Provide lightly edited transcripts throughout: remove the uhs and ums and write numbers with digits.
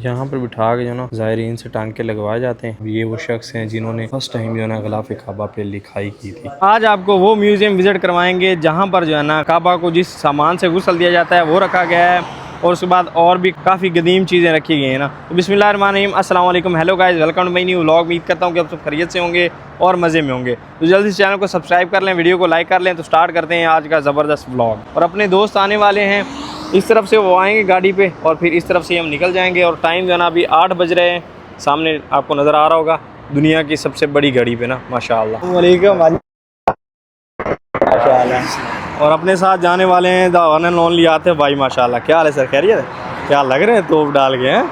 यहाँ पर बिठा के जो ना ज़ायरीन से टांके लगवाए जाते हैं। ये वो शख्स हैं जिन्होंने फर्स्ट टाइम जो है ना ग़िलाफ़े काबा पे लिखाई की थी। आज आपको वो म्यूज़ियम विज़िट करवाएंगे जहाँ पर जो है ना काबा को जिस सामान से गुस्ल दिया जाता है वो रखा गया है, और उसके बाद और भी काफ़ी कदीम चीज़ें रखी गई हैं ना। तो बिस्मिल्लाहिर्रहमानिर्रहीम, अस्सलाम वालेकुम, hello guys, welcome to my new vlog. उम्मीद करता हूँ कि आप सब खैरियत से होंगे और मज़े में होंगे। तो जल्दी से चैनल को सब्सक्राइब कर लें, वीडियो को लाइक कर लें। तो स्टार्ट करते हैं आज का ज़बरदस्त व्लॉग। और अपने दोस्त आने वाले हैं, इस तरफ से वो आएंगे गाड़ी पे और फिर इस तरफ से हम निकल जाएंगे। और टाइम जो है ना अभी 8 बज रहे हैं। सामने आपको नज़र आ रहा होगा दुनिया की सबसे बड़ी घड़ी पे ना, माशाअल्लाह। और अपने साथ जाने वाले हैं द वन एंड ओनली आते भाई, माशाअल्लाह। क्या हाल है सर, खैरियत है? क्या लग रहे हैं तोप डाल के हैं।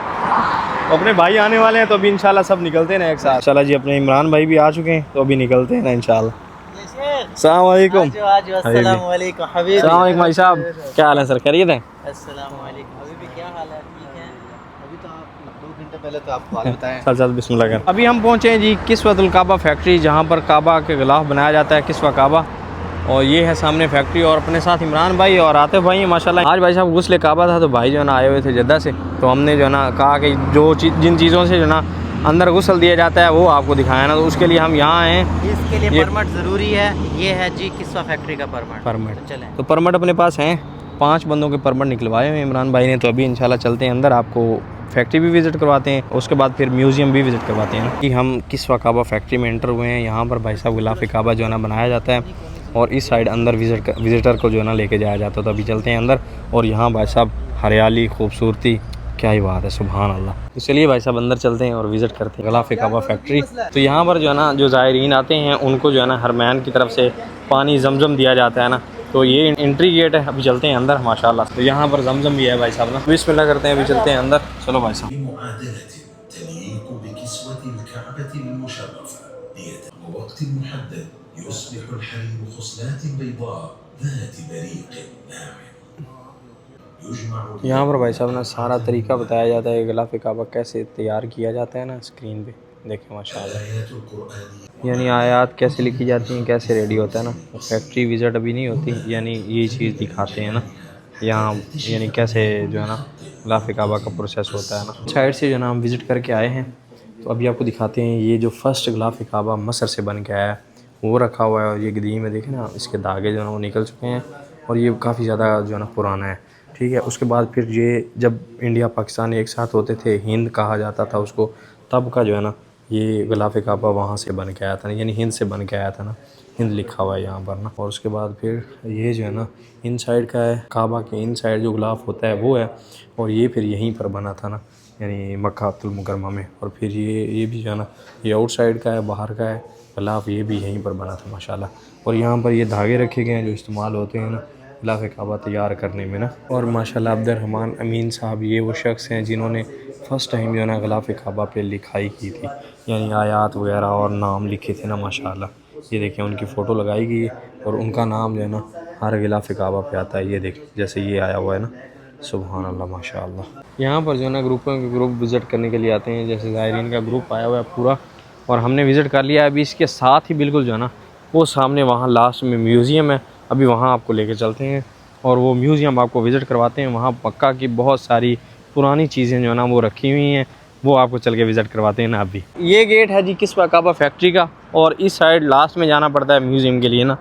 अपने भाई आने वाले हैं तो अभी इंशाल्लाह सब निकलते हैं ना एक साथ। चला जी, अपने इमरान भाई भी आ चुके हैं तो अभी निकलते हैं ना इंशाल्लाह। अस्सलाम वालेकुम। अस्सलाम वालेकुम भाई साहब, क्या हाल है सर, खैरियत है? अस्सलाम वालेकुम। अभी भी क्या हाल है? ठीक है। अभी तो आप 2 घंटे पहले तो आपको बात बताएं। चल बिस्मिल्लाह कर। अभी हम पहुंचे हैं जी किस्वतुल काबा फैक्ट्री, जहां पर काबा के गिलाफ बनाया जाता है, किस्वा काबा। और ये है सामने फैक्ट्री। और अपने साथ इमरान भाई और आतिफ भाई हैं माशाल्लाह। आज भाई साहब गुस्ले काबा था तो भाई जो है ना आए हुए थे जद्दा से, तो हमने जो है ना कहा कि जिन चीज़ों से जो है ना अंदर गुस्ल दिया जाता है वो आपको दिखाया ना, तो उसके लिए हम यहाँ आए हैं। इसके लिए परमिट ज़रूरी है। ये है जी किस्वा फैक्ट्री का परमिट। चलें, तो परमिट अपने पास हैं, 5 बंदों के परमिट निकलवाए हुए इमरान भाई ने। तो अभी इंशाल्लाह चलते हैं अंदर, आपको फैक्ट्री भी विज़िट करवाते हैं, उसके बाद फिर म्यूज़ियम भी विज़िट करवाते हैं कि हम किस्वा काबा फैक्ट्री में एंटर हुए हैं। यहाँ पर भाई साहब ग़िलाफ़े काबा जो है ना बनाया जाता है, और इस साइड अंदर विज़िटर को जो है ना लेके जाया जाता है। तो अभी चलते हैं अंदर। और यहाँ भाई साहब हरियाली, खूबसूरती, क्या ही बात है, सुभान अल्लाह। तो चलिए भाई साहब अंदर चलते हैं और विज़िट करते हैं ग़िलाफ़े काबा फैक्ट्री। तो यहाँ पर जो है ना जो ज़ायरीन आते हैं उनको जो है ना हरमैन की तरफ से पानी जमजम दिया जाता है ना। तो ये एंट्री गेट है, अभी चलते हैं अंदर माशाल्लाह। तो यहाँ पर जमजम भी है भाई साहब ना। बिस्मिल्लाह करते हैं, अभी चलते हैं अंदर। चलो भाई साहब। यहाँ पर भाई साहब ना सारा तरीका बताया जाता है ग़िलाफ़े काबा कैसे तैयार किया जाता है ना, स्क्रीन पे देखें माशाल्लाह। यानी आयात कैसे लिखी जाती हैं, कैसे रेडी होता है ना। फैक्ट्री विज़िट अभी नहीं होती, यानी यही चीज़ दिखाते हैं ना यहाँ, यानी कैसे जो है ना ग़िलाफ़े काबा का प्रोसेस होता है ना। साइड से जो है ना हम विज़िट करके आए हैं, तो अभी आपको दिखाते हैं। ये जो फर्स्ट ग़िलाफ़े काबा मसर से बन के आया है वो रखा हुआ है, और ये कदीम है, देखें ना इसके धागे जो है ना वो निकल चुके हैं, और ये काफ़ी ज़्यादा जो है ना पुराना है, ठीक है। उसके बाद फिर ये जब इंडिया पाकिस्तान एक साथ होते थे, हिंद कहा जाता था उसको, तब का जो है ना ये ग़िलाफ़े काबा वहाँ से बन के आया था, यानी हिंद से बन के आया था ना, हिंद लिखा हुआ है यहाँ पर ना। और उसके बाद फिर ये जो है ना इन साइड का है, काबा के इन साइड जो ग़िलाफ़ होता है वो है, और ये फिर यहीं पर बना था ना, यानी मक्कातुल मुकर्रमा में। और फिर ये भी जो है ना ये आउट साइड का है, बाहर का है ग़िलाफ़, ये भी यहीं पर बना था माशाल्लाह। और यहाँ पर ये धागे रखे गए हैं जो इस्तेमाल होते हैं ना ग़िलाफ़े काबा तैयार करने में ना। और माशाल्लाह अब्दुर्रहमान अमीन साहब ये वो शख्स हैं जिन्होंने फ़र्स्ट टाइम जो है ना ग़िलाफ़े काबा पे लिखाई की थी, यानी आयात वगैरह और नाम लिखे थे ना माशाल्लाह। ये देखें उनकी फ़ोटो लगाई गई है और उनका नाम जो है ना हर ग़िलाफ़े काबा पे आता है। ये देखें जैसे ये आया हुआ है ना, सुभान अल्लाह माशाल्लाह। यहाँ पर जो है ना ग्रुपों के ग्रुप विज़िट करने के लिए आते हैं, जैसे ज़ायरीन का ग्रुप आया हुआ है पूरा, और हमने विज़िट कर लिया। अभी इसके साथ ही बिल्कुल जो है ना वो सामने वहाँ लास्ट में म्यूज़ियम है, अभी वहाँ आपको लेके चलते हैं और वो म्यूज़ियम आपको विज़िट करवाते हैं। वहाँ मक्का की बहुत सारी पुरानी चीज़ें जो है ना वो रखी हुई हैं, वो आपको चल के विज़िट करवाते हैं ना। अभी ये गेट है जी किस्वा काबा फैक्ट्री का, और इस साइड लास्ट में जाना पड़ता है म्यूज़ियम के लिए ना।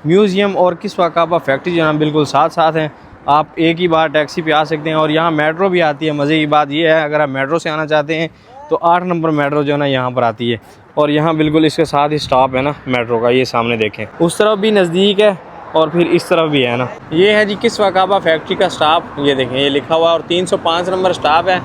म्यूज़ियम और किस्वा काबा फैक्ट्री जो है ना बिल्कुल साथ साथ हैं, आप एक ही बार टैक्सी पे आ सकते हैं। और यहाँ मेट्रो भी आती है। मज़े की बात ये है, अगर आप मेट्रो से आना चाहते हैं तो 8 नंबर मेट्रो जो है ना यहाँ पर आती है, और यहाँ बिल्कुल इसके साथ ही स्टॉप है ना मेट्रो का। ये सामने देखें, उस तरफ भी नज़दीक है और फिर इस तरफ भी है ना। ये है जी किस्वा काबा फैक्ट्री का स्टाफ, ये देखें ये लिखा हुआ है, और 305 नंबर स्टाफ है।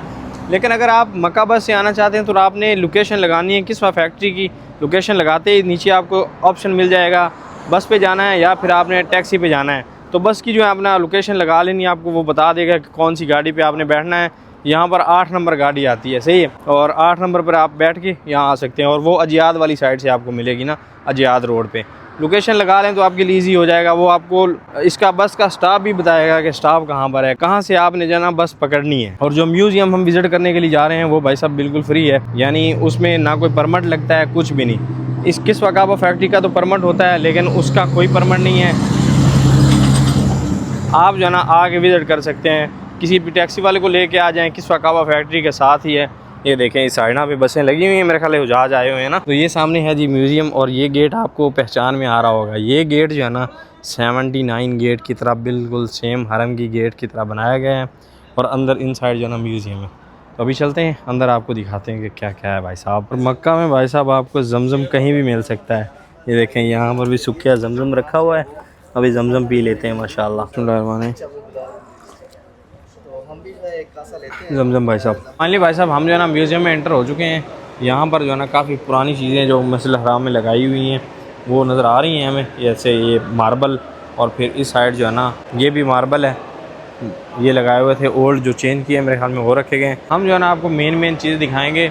लेकिन अगर आप मक्का बस से आना चाहते हैं तो आपने लोकेशन लगानी है, किस्वा फैक्ट्री की लोकेशन लगाते ही नीचे आपको ऑप्शन मिल जाएगा, बस पे जाना है या फिर आपने टैक्सी पे जाना है। तो बस की जो है अपना लोकेशन लगा लेनी है, आपको वो बता देगा कि कौन सी गाड़ी पे आपने बैठना है। यहाँ पर 8 नंबर गाड़ी आती है, सही है, और 8 नंबर पर आप बैठ के यहाँ आ सकते हैं, और वो अजियाद वाली साइड से आपको मिलेगी ना, अजियाद रोड पे। लोकेशन लगा लें तो आपके लिए ईजी हो जाएगा। वो आपको इसका बस का स्टॉप भी बताएगा कि स्टॉप कहाँ पर है, कहाँ से आपने जाना बस पकड़नी है। और जो म्यूज़ियम हम विज़िट करने के लिए जा रहे हैं वो भाई साहब बिल्कुल फ्री है, यानी उसमें ना कोई परमिट लगता है, कुछ भी नहीं। इस किस्वा काबा फैक्ट्री का तो परमिट होता है, लेकिन उसका कोई परमिट नहीं है। आप जो है ना आगे विज़िट कर सकते हैं, किसी भी टैक्सी वाले को लेके आ जाएं, किस्वा काबा फैक्ट्री के साथ ही है। ये देखें इस साइड पे बसें लगी हुई हैं, मेरे ख्याल है जहाज आए हुए हैं ना। तो ये सामने है जी म्यूज़ियम, और ये गेट आपको पहचान में आ रहा होगा। ये गेट जो है ना 79 गेट की तरह बिल्कुल सेम हरम की गेट की तरह बनाया गया है, और अंदर इन साइड जो है ना म्यूज़ियम है। तो अभी चलते हैं अंदर, आपको दिखाते हैं कि क्या क्या है भाई साहब। और मक्का में भाई साहब आपको जमज़म कहीं भी मिल सकता है। ये देखें यहाँ पर भी सूखा जमज़म रखा हुआ है, अभी जमज़म पी लेते हैं माशाल्लाह। जमज़म भाई साहब। फाइनली भाई साहब हम जो है ना म्यूज़ियम में एंटर हो चुके हैं। यहाँ पर जो है ना काफ़ी पुरानी चीज़ें जो मस्जिद हराम में लगाई हुई हैं वो नज़र आ रही हैं हमें, जैसे ये मार्बल, और फिर इस साइड जो है ना ये भी मार्बल है, ये लगाए हुए थे। ओल्ड जो चेंज किए मेरे ख्याल में वो रखे गए हैं। हम जो है ना आपको मेन चीज़ दिखाएँगे,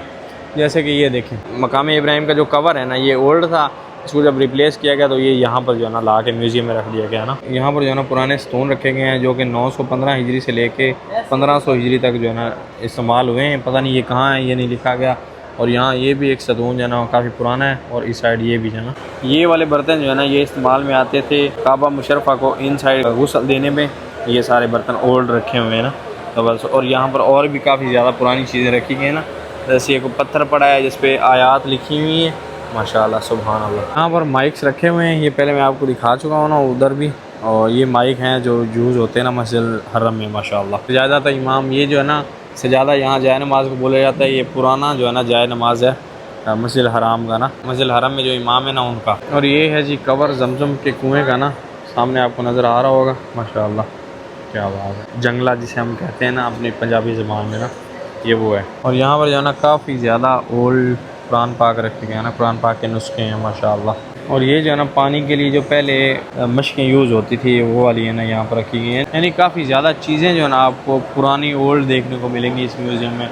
जैसे कि ये देखें मकाम इब्राहिम का जो कवर है ना ये ओल्ड था, इसको जब रिप्लेस किया गया तो ये यहाँ पर जो है ना ला के म्यूज़ियम में रख दिया गया ना। यहाँ पर जो है ना पुराने स्टोन रखे गए हैं जो कि 915 हिजरी से लेके 1500 हिजरी तक जो है ना इस्तेमाल हुए हैं। पता नहीं ये कहाँ है, ये नहीं लिखा गया। और यहाँ ये भी एक सतून जो है ना काफ़ी पुराना है, और इस साइड ये भी जो है ना ये वाले बर्तन जो है ना ये इस्तेमाल में आते थे काबा मुशर्रफा को इन साइड गुस्ल देने में। ये सारे बर्तन ओल्ड रखे हुए हैं ना तो बस। और यहाँ पर और भी काफ़ी ज़्यादा पुरानी चीज़ें रखी गई हैं ना, जैसे एक पत्थर पड़ा है जिस पे आयात लिखी हुई है माशाल्लाह सुभान अल्लाह। यहाँ पर माइक्स रखे हुए हैं, ये पहले मैं आपको दिखा चुका हूँ ना उधर भी, और ये माइक हैं जो यूज़ होते हैं ना मस्जिद हरम में माशाल्लाह। सजादा इमाम, ये जो है ना सजादा यहाँ जाए नमाज को बोला जाता है। ये पुराना जो है ना जाए नमाज है मस्जिद हराम का ना, मस्जिद हरम में जो इमाम है ना उनका। और ये है जी कवर जमजम के कुएँ का ना, सामने आपको नज़र आ रहा होगा माशाल्लाह। क्या बात है, जंगला जिसे हम कहते हैं ना अपनी पंजाबी ज़बान में ना, ये वो है। और यहाँ पर जो है ना काफ़ी ज़्यादा ओल्ड कुरान पाक रखे गए हैं ना, कुरान पाक के नुस्खे हैं माशाल्लाह। और ये जो है ना पानी के लिए जो पहले मशकें यूज़ होती थी वो वाली है ना यहाँ पर रखी गई हैं। यानी काफ़ी ज़्यादा चीज़ें जो है ना आपको पुरानी ओल्ड देखने को मिलेंगी इस म्यूज़ियम में।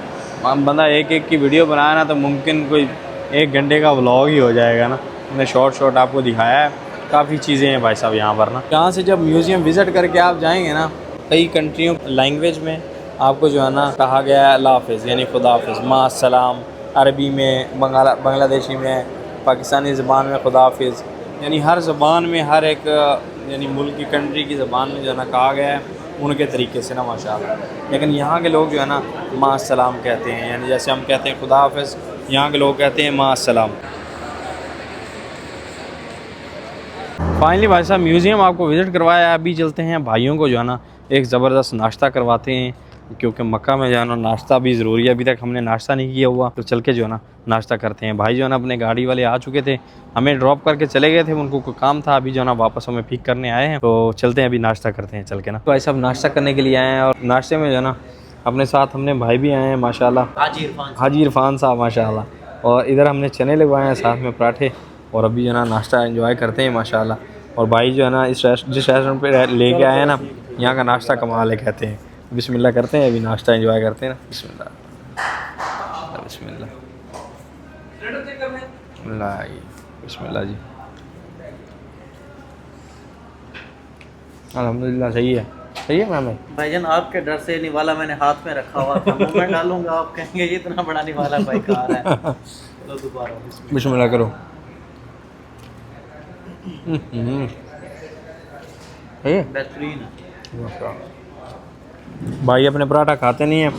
बंदा एक की वीडियो बनाया ना तो मुमकिन कोई 1 घंटे का व्लॉग ही हो जाएगा ना। मैंने शॉर्ट आपको दिखाया है, काफ़ी चीज़ें हैं भाई साहब यहाँ पर ना। यहाँ से जब म्यूज़ियम विज़िट करके आप जाएँगे ना, कई कंट्रियों लैंग्वेज में आपको जो है ना कहा गया है अल्लाह हाफ़िज़ यानी खुदा हाफ़िज़, मा सलाम, अरबी में, बांग्लादेशी में, पाकिस्तानी ज़बान में खुदा हाफ़िज़, यानी हर ज़बान में हर एक यानी मुल्क की कंट्री की ज़बान में जो है ना कहा गया है उनके तरीके से ना माशाल्लाह। लेकिन यहाँ के लोग जो है ना मा सलाम कहते हैं, यानी जैसे हम कहते हैं खुदा हाफ़िज़, यहाँ के लोग कहते हैं मा सलाम। फाइनली भाई साहब म्यूज़ियम आपको विज़िट करवाया है। अभी चलते हैं भाइयों को जो है ना एक ज़बरदस्त नाश्ता करवाते हैं, क्योंकि मक्का में जो है ना नाश्ता भी ज़रूरी है। अभी तक हमने नाश्ता नहीं किया हुआ, तो चल के जो है ना नाश्ता करते हैं। भाई जो है ना अपने गाड़ी वाले आ चुके थे, हमें ड्रॉप करके चले गए थे, उनको कोई काम था, अभी जो है ना वापस हमें पिक करने आए हैं। तो चलते हैं अभी नाश्ता करते हैं चल के ना। तो भाई साहब नाश्ता करने के लिए आए हैं, और नाश्ते में जो है ना अपने साथ हमने भाई भी आए हैं माशाल्लाह, हाजी इरफान साहब माशाल्लाह। और इधर हमने चने लगवाए हैं, साथ में पराठे, और अभी जो है ना नाश्ता एंजॉय करते हैं माशाल्लाह। और भाई जो है ना जिस रेस्टोरेंट पे लेके आए हैं ना, यहाँ का नाश्ता कमाल है कहते हैं। बिस्मिल्लाह करते हैं, अभी नाश्ता एंजॉय करते हैं ना। बिस्मिल्लाह बिस्मिल्लाह बिस्मिल्लाह जी, अल्हम्दुलिल्लाह सही है मैम। भाईजान आपके डर से निवाला मैंने हाथ में रखा हुआ था, मुंह में डालूंगा आप कहेंगे ये इतना बड़ा निवाला भाई कहाँ है। तो दोबारा बिस्मिल्लाह करो। बेहतरीन। भाई अपने पराठा खाते नहीं हैं,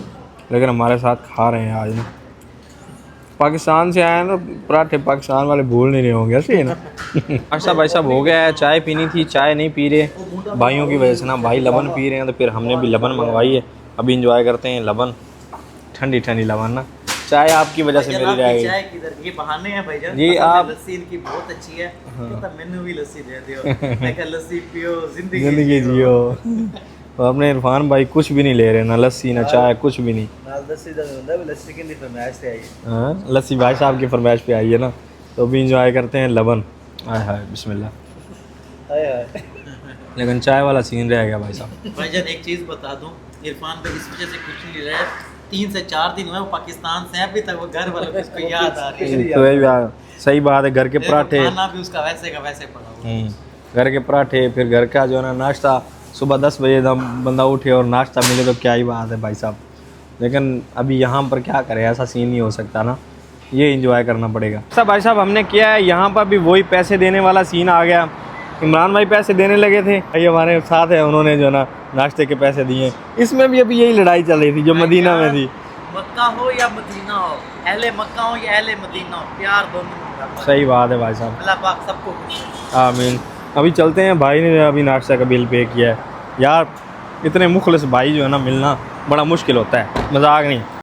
लेकिन हमारे साथ खा रहे हैं आज ना। पाकिस्तान से आए हैं ना, पराठे पाकिस्तान वाले भूल नहीं रहे होंगे, ऐसे ही ना। अच्छा भाई साहब हो गया है, चाय पीनी थी, चाय नहीं पी रहे भाइयों की वजह से ना। भाई लबन पी रहे हैं, तो फिर हमने भी लबन मंगवाई है, अभी इंजॉय करते हैं लबन, ठंडी ठंडी लबन ना। चाय आपकी वजह से मेरी रह गई। चाय किधर ये बहाने हैं भाईजान जी, आप लस्सी इनकी बहुत अच्छी है। तो मैंने भी लस्सी दे दियो, मैं कहा लस्सी पियो जिंदगी जियो। तो अपने इरफान भाई कुछ भी नहीं ले रहे, ना लस्सी ना चाय, कुछ भी नहीं। लस्सी की फरमाइश से आई है। हाँ लस्सी भाई साहब की फरमाइश पे आई है ना, तो अभी इंजॉय करते हैं लबन। हाय हाय बिस्मिल्लाह। लेकिन चाय वाला सीन रह गया भाई साहब। भाईजान एक चीज़ बता दूं, इरफान भाई इस वजह से कुछ नहीं ले रहा है, 3 से 4 दिन हुए वो पाकिस्तान से, अभी तक वो घर वालों को इसको याद आ रही है। तो सही बात है, घर के पराठे, खाना भी उसका वैसे का वैसे पड़ा हुआ। घर के पराठे, फिर घर का जो है ना नाश्ता, सुबह 10 बजे बंदा उठे और नाश्ता मिले तो क्या ही बात है भाई साहब। लेकिन अभी यहाँ पर क्या करें, ऐसा सीन नहीं हो सकता ना, ये इंजॉय करना पड़ेगा। सब भाई साहब हमने किया है, यहाँ पर भी वही पैसे देने वाला सीन आ गया। इमरान भाई पैसे देने लगे थे, भाई हमारे साथ है, उन्होंने जो है ना नाश्ते के पैसे दिए। इसमें भी अभी यही लड़ाई चल रही थी जो मदीना में थी। मक्का हो या मदीना हो, अहले मक्का हो या अहले मदीना हो, प्यार दोनों। सही बात है भाई साहब, अल्लाह पाक सबको खुश रखे। आमीन। अभी चलते हैं, भाई ने अभी नाश्ता का बिल पे किया है। यार इतने मुखलिस भाई जो है ना मिलना बड़ा मुश्किल होता है, मजाक नहीं।